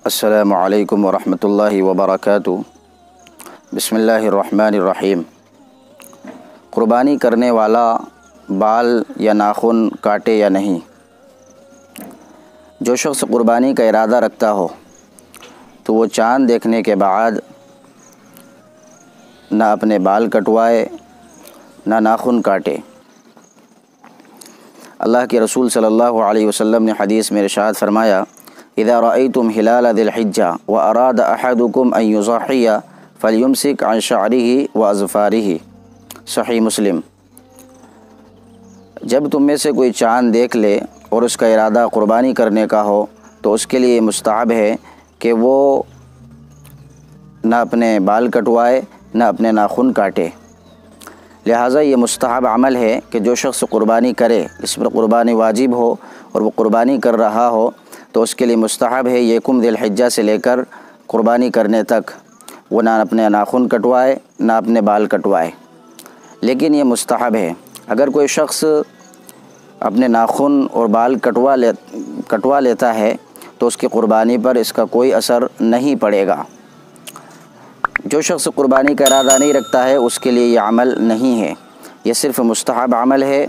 السلام علیکم ورحمۃ اللہ وبرکاتہ۔ بسم اللہ الرحمن الرحیم۔ قربانی کرنے والا بال یا ناخن کاٹے یا نہیں؟ جو شخص قربانی کا ارادہ رکھتا ہو تو وہ چاند دیکھنے کے بعد نہ اپنے بال کٹوائے نہ ناخن کاٹے۔ اللہ کے رسول صلی اللہ علیہ وسلم نے حدیث میں ارشاد فرمایا، اذا رأيتم هلال ذي الحجة وأراد أحدكم أن يضحي فليمسك عن شعره وأظفاره۔ صحیح مسلم۔ جب تم میں سے کوئی چاند دیکھ لے اور اس کا ارادہ قربانی کرنے کا ہو تو اس کے لیے مستحب ہے کہ وہ نہ اپنے بال کٹوائے نہ اپنے ناخن کاٹے۔ لہٰذا یہ مستحب عمل ہے کہ جو شخص قربانی کرے، اس پر قربانی واجب ہو اور وہ قربانی کر رہا ہو تو اس کے لیے مستحب ہے یکم ذی الحجہ سے لے کر قربانی کرنے تک وہ نہ اپنے ناخن کٹوائے نہ اپنے بال کٹوائے، لیکن یہ مستحب ہے۔ اگر کوئی شخص اپنے ناخن اور بال کٹوا لیتا ہے تو اس کی قربانی پر اس کا کوئی اثر نہیں پڑے گا۔ جو شخص قربانی کا ارادہ نہیں رکھتا ہے اس کے لیے یہ عمل نہیں ہے، یہ صرف مستحب عمل ہے۔